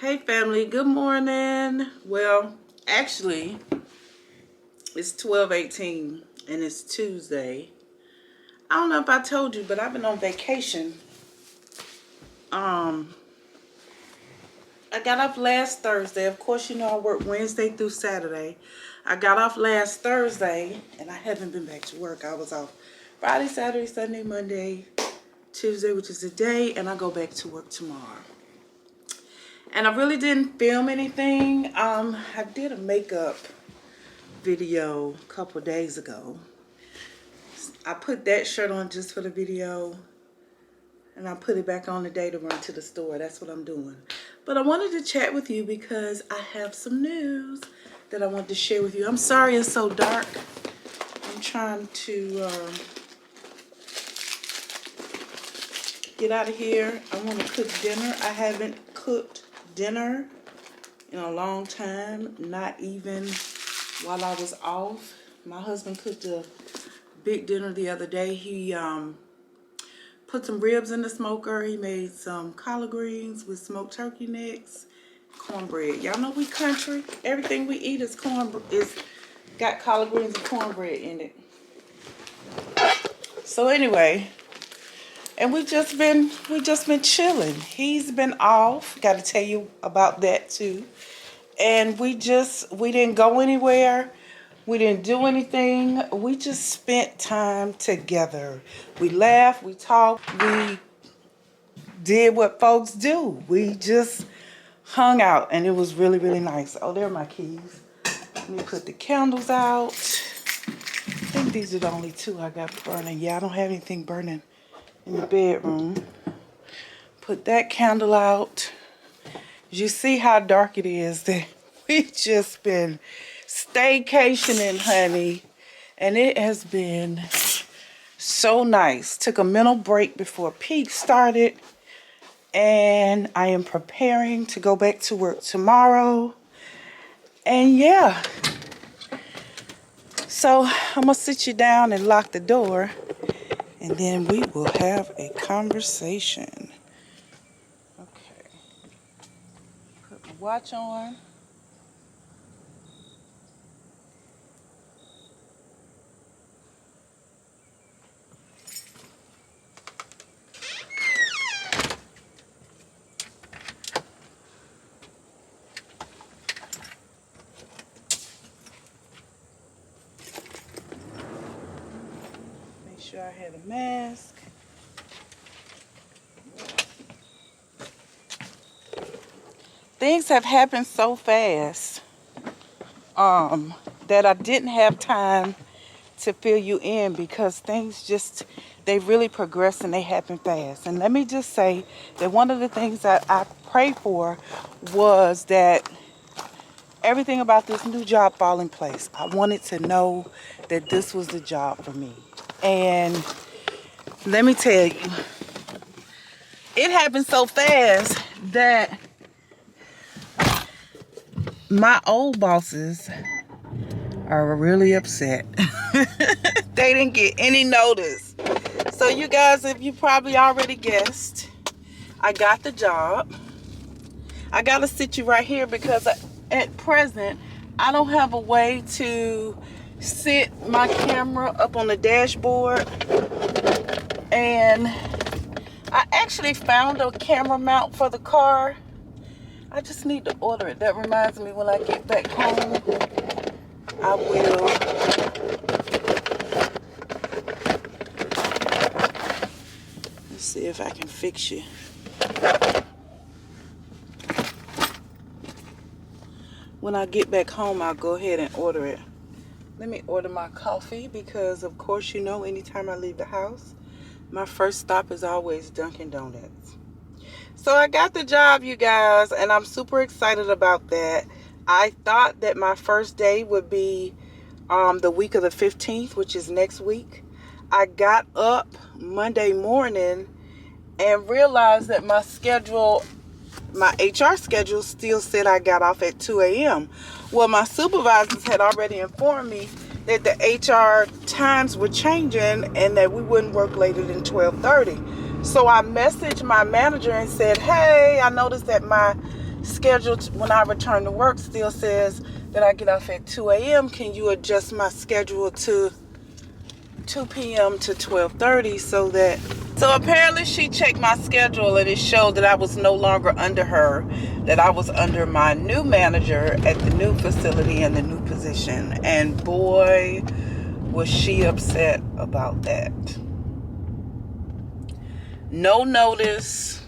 Hey family, good morning. Well, actually, it's 12:18 and it's Tuesday. I don't know if I told you, but I've been on vacation. I got off last Thursday. Of course, you know I work Wednesday through Saturday. I got off last Thursday and I haven't been back to work. I was off Friday, Saturday, Sunday, Monday, Tuesday, which is the day, and I go back to work tomorrow. And I really didn't film anything. I did a makeup video a couple days ago. I put that shirt on just for the video, and I put it back on today to run to the store. That's what I'm doing. But I wanted to chat with you because I have some news that I want to share with you. I'm sorry it's so dark. I'm trying to get out of here. I want to cook dinner. I haven't cooked dinner in a long time, not even while I was off. My husband cooked a big dinner the other day. He put some ribs in the smoker. He made some collard greens with smoked turkey necks, cornbread. Y'all know we country. Everything we eat is got collard greens and cornbread in it. So anyway, and we just been chilling. He's been off. Got to tell you about that too. And we didn't go anywhere. We didn't do anything. We just spent time together. We laughed, we talked, we did what folks do. We just hung out, and it was really, really nice. Oh, there are my keys. Let me put the candles out. I think these are the only two I got burning. Yeah, I don't have anything burning in the bedroom. Put that candle out. You see how dark it is. We've just been staycationing, honey, and it has been so nice. Took a mental break before peak started, and I am preparing to go back to work tomorrow. And yeah, so I'm gonna sit you down and lock the door, and then we will have a conversation. Okay, put my watch on. Make sure I had a mask. Things have happened so fast that I didn't have time to fill you in, because things they really progress and they happen fast. And let me just say that one of the things that I prayed for was that everything about this new job fall in place. I wanted to know that this was the job for me. And let me tell you, it happened so fast that my old bosses are really upset. They didn't get any notice. So you guys, if you probably already guessed, I got the job. I gotta sit you right here because at present I don't have a way to sit my camera up on the dashboard. And I actually found a camera mount for the car. I just need to order it. That reminds me, when I get back home, I will let's see if I can fix you. When I get back home, I'll go ahead and order it. Let me order my coffee because, of course, you know, anytime I leave the house, my first stop is always Dunkin' Donuts. So I got the job, you guys, and I'm super excited about that. I thought that my first day would be the week of the 15th, which is next week. I got up Monday morning and realized that my HR schedule still said I got off at 2 a.m. Well, my supervisors had already informed me that the HR times were changing and that we wouldn't work later than 12:30. So I messaged my manager and said, hey, I noticed that my schedule when I return to work still says that I get off at 2 a.m. Can you adjust my schedule to 2 p.m. to 12:30 so apparently she checked my schedule and it showed that I was no longer under her, that I was under my new manager at the new facility and the new position. And boy, was she upset about that. No notice.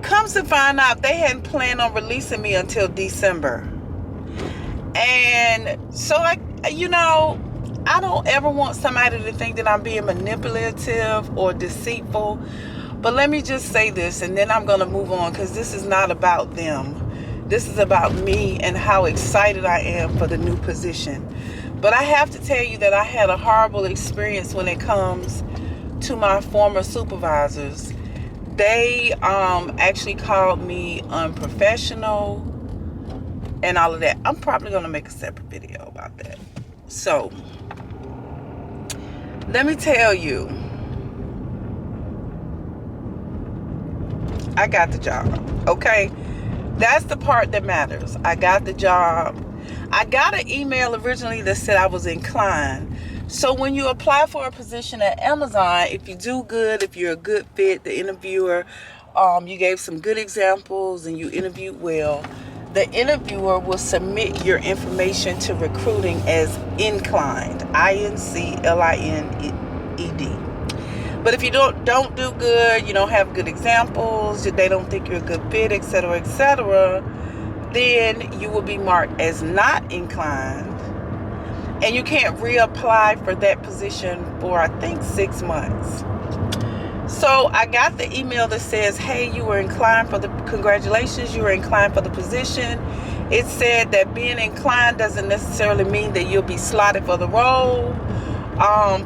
Comes to find out they hadn't planned on releasing me until December. And so I don't ever want somebody to think that I'm being manipulative or deceitful. But let me just say this, and then I'm going to move on, because this is not about them. This is about me and how excited I am for the new position. But I have to tell you that I had a horrible experience when it comes to my former supervisors. They actually called me unprofessional and all of that. I'm probably going to make a separate video about that. So, let me tell you, I got the job, okay? That's the part that matters. I got the job. I got an email originally that said I was inclined. So when you apply for a position at Amazon, if you do good, if you're a good fit, the interviewer, you gave some good examples and you interviewed well, the interviewer will submit your information to recruiting as inclined, INCLINED. But if you don't do good, you don't have good examples, they don't think you're a good fit, etc., etc., then you will be marked as not inclined, and you can't reapply for that position for, I think, 6 months. So I got the email that says, hey, you were inclined for congratulations, you were inclined for the position. It said that being inclined doesn't necessarily mean that you'll be slotted for the role.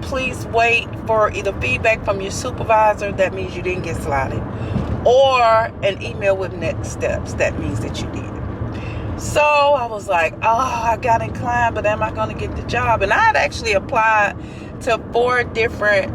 Please wait for either feedback from your supervisor, that means you didn't get slotted, or an email with next steps, that means that you did. So I was like, oh, I got inclined, but am I going to get the job? And I had actually applied to 4 different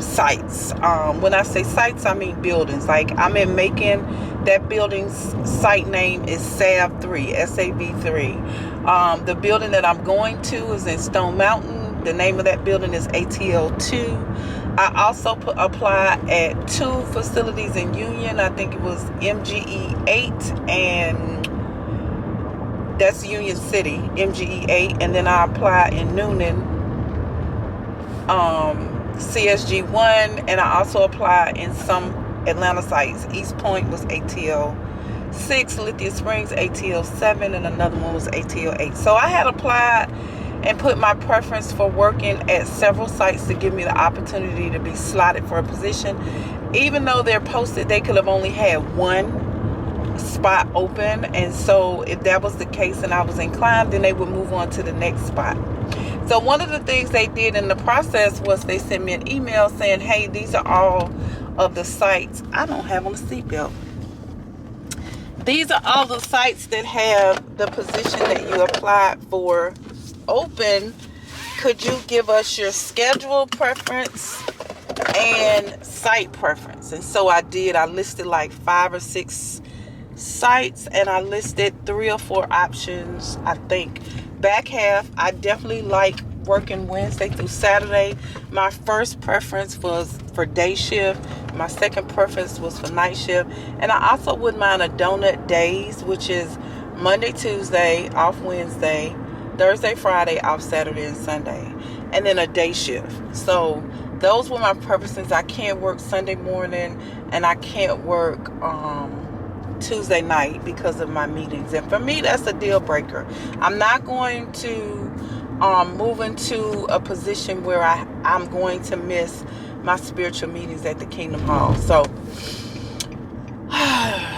sites. When I say sites, I mean buildings. Like, I'm in Macon. That building's site name is SAV3, SAV3. The building that I'm going to is in Stone Mountain. The name of that building is ATL2. I also applied at 2 facilities in Union. I think it was MGE8 and that's Union City, MGE8. And then I applied in Noonan, CSG1, and I also applied in some Atlanta sites. East Point was ATL6, Lithia Springs ATL7, and another one was ATL8. So I had applied and put my preference for working at several sites to give me the opportunity to be slotted for a position. Even though they're posted, they could have only had 1 spot open, and so if that was the case and I was inclined, then they would move on to the next spot. So one of the things they did in the process was they sent me an email saying, hey, these are all of the sites. I don't have on a seatbelt. These are all the sites that have the position that you applied for open. Could you give us your schedule preference and site preference? And so I did. I listed like 5 or 6 sites, and I listed 3 or 4 options. I think back half, I definitely like working Wednesday through Saturday. My first preference was for day shift. My second preference was for night shift. And I also wouldn't mind a donut days, which is Monday, Tuesday, off Wednesday, Thursday, Friday, off Saturday and Sunday, and then a day shift. So those were my preferences. I can't work Sunday morning, and I can't work Tuesday night because of my meetings. And for me, that's a deal breaker. I'm not going to move into a position where I'm going to miss my spiritual meetings at the Kingdom Hall. So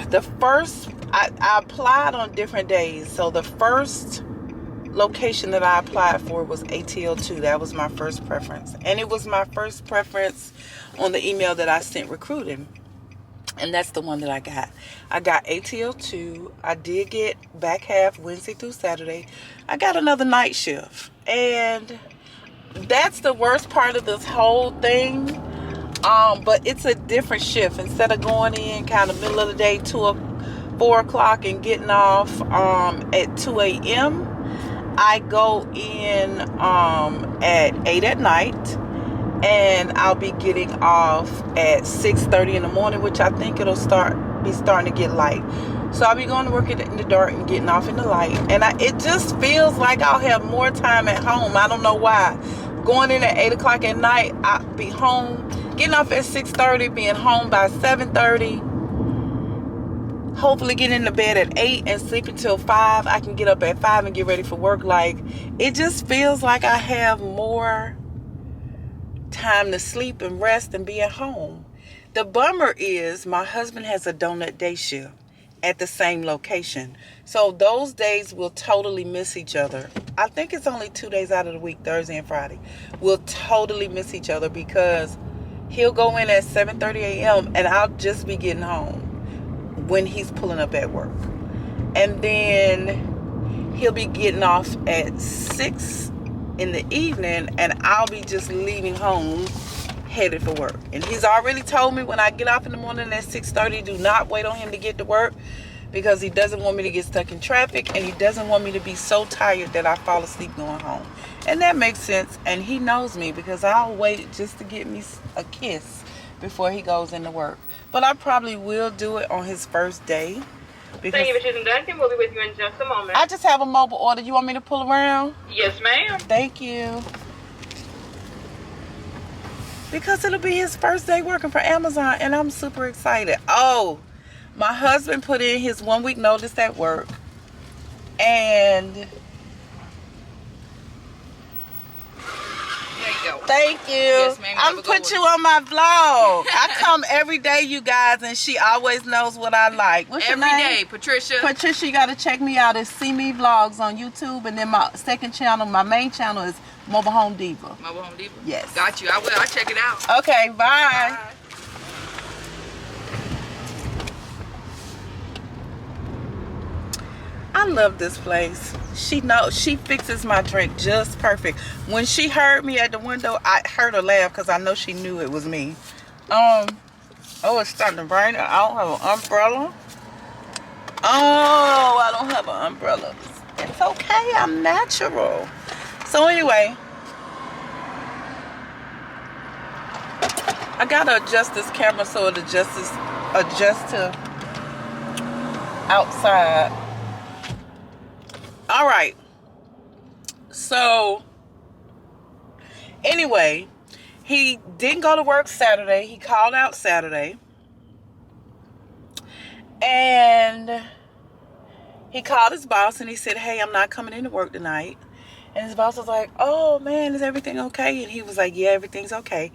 the first, I applied on different days. So the first location that I applied for was ATL2. That was my first preference. And it was my first preference on the email that I sent recruiting. And that's the one that I got. I got ATL2. I did get back half Wednesday through Saturday. I got another night shift. And that's the worst part of this whole thing. But it's a different shift. Instead of going in kind of middle of the day, 4 o'clock, and getting off at 2 a.m., I go in at 8 at night, and I'll be getting off at 6:30 in the morning, which I think it'll be starting to get light. So I'll be going to work in the dark and getting off in the light, and it just feels like I'll have more time at home. I don't know why. Going in at 8 o'clock at night, I'll be home, getting off at 6:30, being home by 7:30. Hopefully get into bed at 8 and sleep until 5. I can get up at 5 and get ready for work. Like, it just feels like I have more time to sleep and rest and be at home. The bummer is my husband has a donut day shift at the same location. So those days we'll totally miss each other. I think it's only 2 days out of the week, Thursday and Friday. We'll totally miss each other because he'll go in at 7:30 a.m. and I'll just be getting home when he's pulling up at work. And then he'll be getting off at 6 in the evening, and I'll be just leaving home headed for work. And he's already told me when I get off in the morning at 6:30, do not wait on him to get to work, because he doesn't want me to get stuck in traffic, and he doesn't want me to be so tired that I fall asleep going home. And that makes sense, and he knows me, because I'll wait just to get me a kiss before he goes into work. But I probably will do it on his first day. Thank you for choosing Dunkin'. We'll be with you in just a moment. I just have a mobile order. You want me to pull around? Yes, ma'am. Thank you. Because it'll be his first day working for Amazon, and I'm super excited. Oh, my husband put in his 1 week notice at work, and thank you. Yes, ma'am. I'm gonna put you on my vlog. I come every day, you guys, and she always knows what I like. What's your name? Every day, Patricia. Patricia, you gotta check me out. It's CMeVlogz on YouTube, and then my second channel, my main channel, is Mobile Home Diva. Mobile Home Diva? Yes. Got you. I will. I'll check it out. Okay, bye. I love this place. She fixes my drink just perfect. When she heard me at the window, I heard her laugh because I know she knew it was me. Oh, it's starting to rain. I don't have an umbrella. Oh, I don't have an umbrella. It's okay. I'm natural. So anyway, I gotta adjust this camera so it adjusts to outside. All right. So anyway, he didn't go to work Saturday. He called out Saturday. And he called his boss and he said, "Hey, I'm not coming into work tonight." And his boss was like, "Oh man, is everything okay?" And he was like, "Yeah, everything's okay.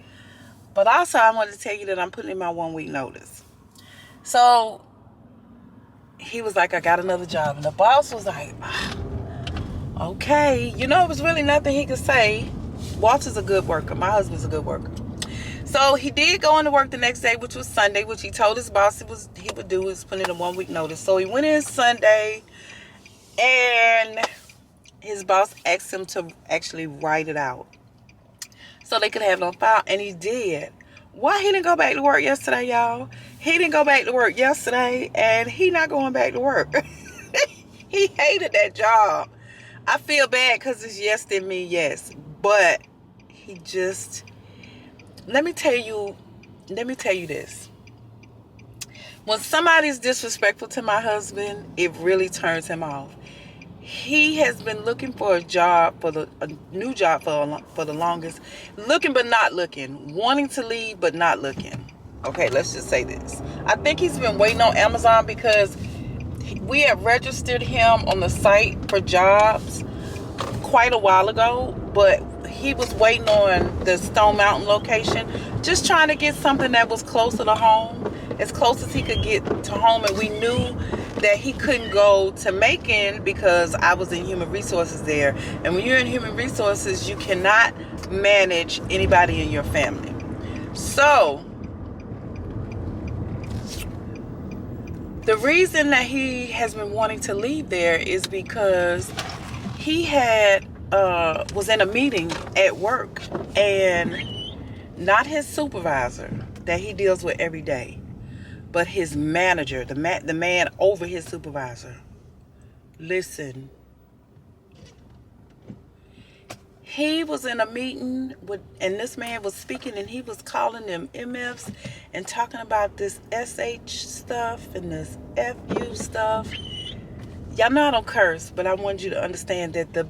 But also I wanted to tell you that I'm putting in my 1 week notice." So he was like, "I got another job." And the boss was like, "Okay." You know, it was really nothing he could say. Walter's a good worker. My husband's a good worker. So he did go into work the next day, which was Sunday, which he told his boss he would do is put in a 1 week notice. So he went in Sunday, and his boss asked him to actually write it out so they could have it on file, and he did. Why he didn't go back to work yesterday, y'all? He didn't go back to work yesterday, and he not going back to work. He hated that job. I feel bad because it's yes in me, yes. But he just... Let me tell you this. When somebody's disrespectful to my husband, it really turns him off. He has been looking for a new job for the longest. Looking but not looking. Wanting to leave but not looking. Okay, let's just say this. I think he's been waiting on Amazon because we have registered him on the site for jobs quite a while ago, but he was waiting on the Stone Mountain location, just trying to get something that was closer to home, as close as he could get to home. And we knew that he couldn't go to Macon because I was in human resources there. And when you're in human resources, you cannot manage anybody in your family. So the reason that he has been wanting to leave there is because he was in a meeting at work, and Not his supervisor that he deals with every day, but his manager, the man over his supervisor. Listen, he was in a meeting and this man was speaking, and he was calling them MFs and talking about this SH stuff and this FU stuff. Y'all know I don't curse, but I want you to understand that the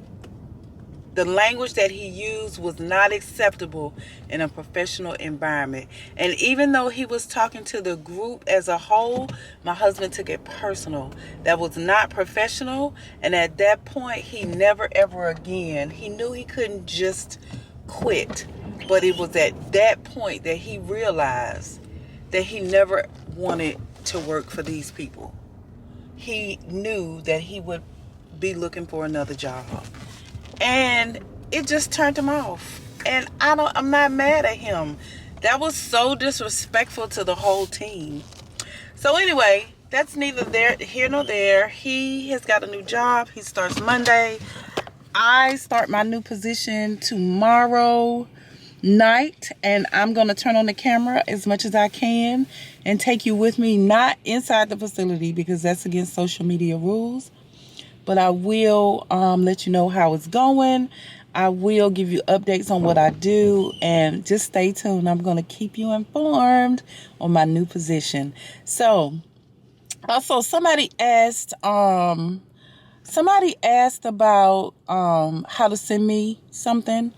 language that he used was not acceptable in a professional environment. And even though he was talking to the group as a whole, my husband took it personal. That was not professional. And at that point, he never ever again, he knew he couldn't just quit. But it was at that point that he realized that he never wanted to work for these people. He knew that he would be looking for another job. And it just turned him off. And I'm not mad at him. That was so disrespectful to the whole team. So anyway, that's neither here nor there. He has got a new job. He starts Monday. I start my new position tomorrow night, and I'm going to turn on the camera as much as I can and take you with me, not inside the facility because that's against social media rules. But I will let you know how it's going. I will give you updates on what I do. And just stay tuned. I'm going to keep you informed on my new position. So, also somebody asked about how to send me something.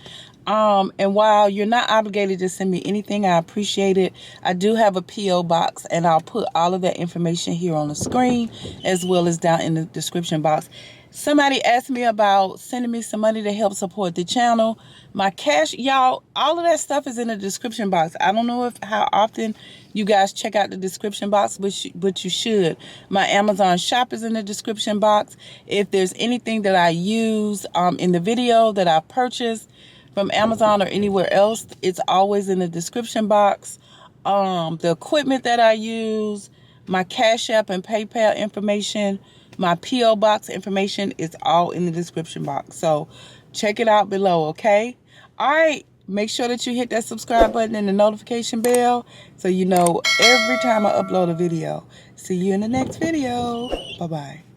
And while you're not obligated to send me anything, I appreciate it. I do have a P.O. box, and I'll put all of that information here on the screen as well as down in the description box. Somebody asked me about sending me some money to help support the channel. My cash, y'all, all of that stuff is in the description box. I don't know how often you guys check out the description box, but you should. My Amazon shop is in the description box. If there's anything that I use in the video that I purchased from Amazon or anywhere else, it's always in the description box. The equipment that I use, my Cash App and PayPal information, my P.O. box information is all in the description box. So check it out below, okay? All right. Make sure that you hit that subscribe button and the notification bell so you know every time I upload a video. See you in the next video. Bye-bye.